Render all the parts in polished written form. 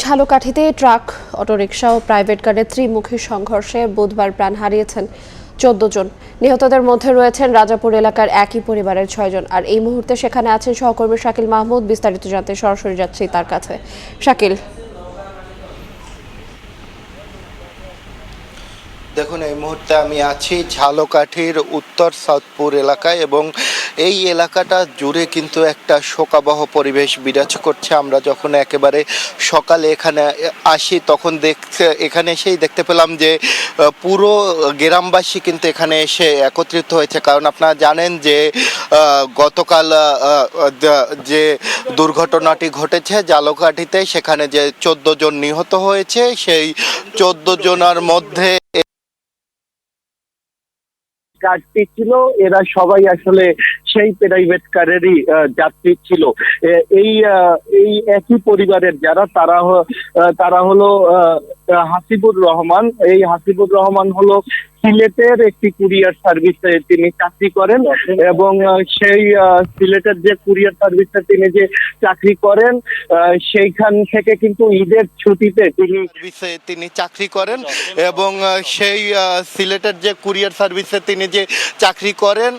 ঝালকাঠিতে truck, autorickshaw ও private কারের ত্রিমুখী সংঘর্ষে বুধবার প্রাণ হারিয়েছেন ১৪ জন। নিহতদের মধ্যে রয়েছেন রাজাপুর এলাকার একই পরিবারের ৬ জন। আর এই মুহূর্তে সেখানে আছেন সহকর্মী শাকিল মাহমুদ। বিস্তারিত জানতে সরাসরি যাচ্ছি তার কাছে। শাকিল, দেখুন, এই মুহূর্তে আমি আছি ঝালকাঠির উত্তর সাউথপুর এলাকায় এবং এই এলাকাটা জুড়ে কিন্তু একটা শোকাবহ পরিবেশ বিরাজ করছে। আমরা যখন একেবারে সকালে এখানে আসি তখন এখানে এসেই দেখতে পেলাম যে পুরো গ্রামবাসী কিন্তু এখানে এসে একত্রিত হয়েছে। কারণ আপনারা জানেন যে গতকাল যে দুর্ঘটনাটি ঘটেছে ঝালকাঠিতে, সেখানে যে ১৪ জন নিহত হয়েছে, সেই ১৪ জনের মধ্যে যাত্রী ছিল, এরা সবাই আসলে সেই প্রাইভেট কারেরই যাত্রী ছিল। এই এই একই পরিবারের যারা তারা হলো হাসিবুর রহমান। এই হাসিবুর রহমান হলো সিলেটের একটি কুরিয়ার সার্ভিসে তিনি চাকরি করেন এবং সেই সিলেটের যে কুরিয়ার সার্ভিসে তিনি যে চাকরি করেন সেইখান থেকে কিন্তু ঈদের ছুটিতে তিনি চাকরি করেন এবং সেই সিলেটের যে কুরিয়ার সার্ভিসে তিনি যে চাকরি করেন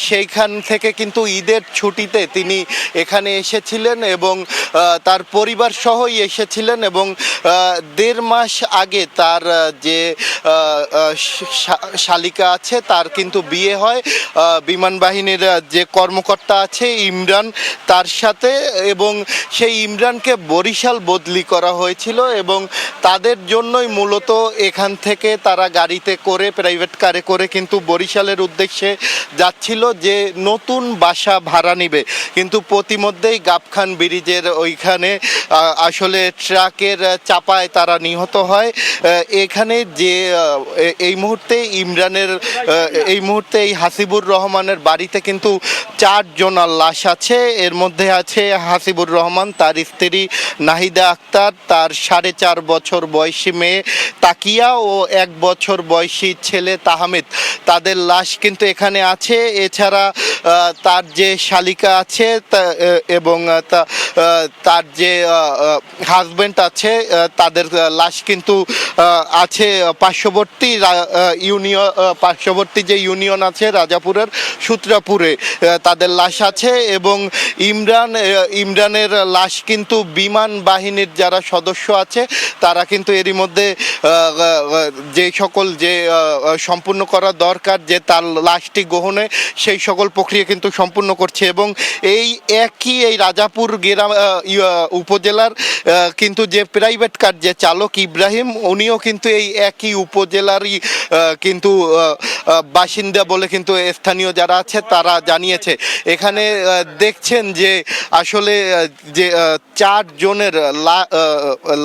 সেইখান থেকে কিন্তু ঈদের ছুটিতে তিনি এখানে এসেছিলেন এবং তার পরিবার সহই এসেছিলেন এবং ১.৫ মাস আগে তার যে শালিকা আছে তার কিন্তু বিয়ে হয় বিমান বাহিনীর যে কর্মকর্তা আছে ইমরান তার সাথে, এবং সেই ইমরানকে বরিশাল বদলি করা হয়েছিল এবং তাদের জন্যই মূলত এখান থেকে তারা গাড়িতে করে প্রাইভেট কারে করে কিন্তু বরিশালের উদ্দেশ্যে যাচ্ছিল যে নতুন বাসা ভাড়া নিবে। কিন্তু প্রতিমধ্যেই গাবখান ব্রিজের ওইখানে আসলে ট্রাকের চাপায় তারা নিহত হয়। এখানে যে এই মুহূর্তে এই হাসিবুর রহমানের বাড়িতে কিন্তু ৪ জনের লাশ আছে। এর মধ্যে আছে হাসিবুর রহমান, তার স্ত্রী নাহিদা আক্তার, তার ৪.৫ বছর বয়সী মেয়ে তাকিয়া ও ১ বছর বয়সী ছেলে তাহমিদ। তাদের লাশ কিন্তু এখানে আছে। এছাড়া তার যে শালিকা আছে এবং তার যে হাজবেন্ড আছে তাদের লাশ কিন্তু আছে পার্শ্ববর্তী যে ইউনিয়ন আছে রাজাপুরের সূত্রাপুরে, তাদের লাশ আছে। এবং ইমরানের লাশ কিন্তু বিমান বাহিনীর যারা সদস্য আছে তারা কিন্তু এরই মধ্যে যে সকল যে সম্পূর্ণ করা দরকার যে তার লাশটি গ্রহণে সেই সকল প্রক্রিয়া কিন্তু সম্পূর্ণ করছে। এবং এই রাজাপুর উপজেলার কিন্তু যে প্রাইভেট কার যে চালক ইব্রাহিম, উনিও কিন্তু এই একই উপজেলারই কিন্তু বাসিন্দা বলে কিন্তু স্থানীয় যারা আছে তারা জানিয়েছে। এখানে দেখছেন যে আসলে যে ৪ জনের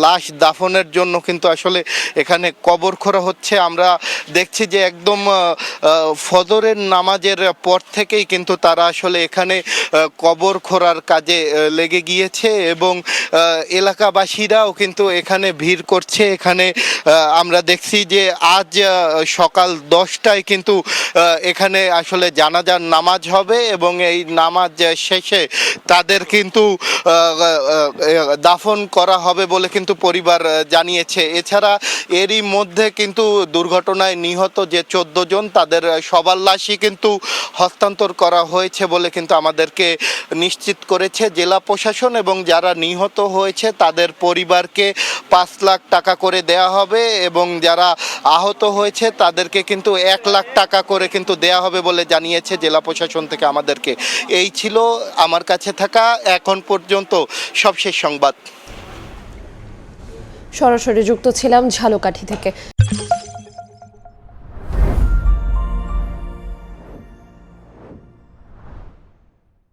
লাশ দাফনের জন্য কিন্তু আসলে এখানে কবর খোঁড়া হচ্ছে। আমরা দেখছি যে একদম ফজরের নামাজের পর থেকেই কিন্তু তারা আসলে এখানে কবর খোঁড়ার কাজে লেগে গিয়েছে এবং এলাকাবাসীরাও কিন্তু এখানে ভিড় করছে। এখানে আমরা দেখছি যে আজ সকাল ১০টায় কিন্তু এখানে আসলে জানাজার নামাজ হবে এবং এই নামাজ শেষে তাদের কিন্তু দাফন করা হবে বলে কিন্তু পরিবার জানিয়েছে। এছাড়া এরই মধ্যে কিন্তু দুর্ঘটনায় নিহত যে ১৪ জন তাদের সবার লাশই কিন্তু হস্তান্তর করা হয়েছে বলে কিন্তু আমাদেরকে নিশ্চিত করেছে জেলা প্রশাসন, এবং যারা নিহত হয়েছে তাদের পরিবারকে ৫ লাখ টাকা করে দেয়া হবে এবং যারা আহত হয়েছে তাদেরকে কিন্তু ১ লাখ টাকা করে কিন্তু দেয়া হবে বলে জানিয়েছে জেলা প্রশাসন থেকে আমাদেরকে। এই ছিল আমার কাছে থাকা এখন পর্যন্ত সবশেষ সংবাদ। সরাসরি যুক্ত ছিলাম ঝালকাঠি থেকে।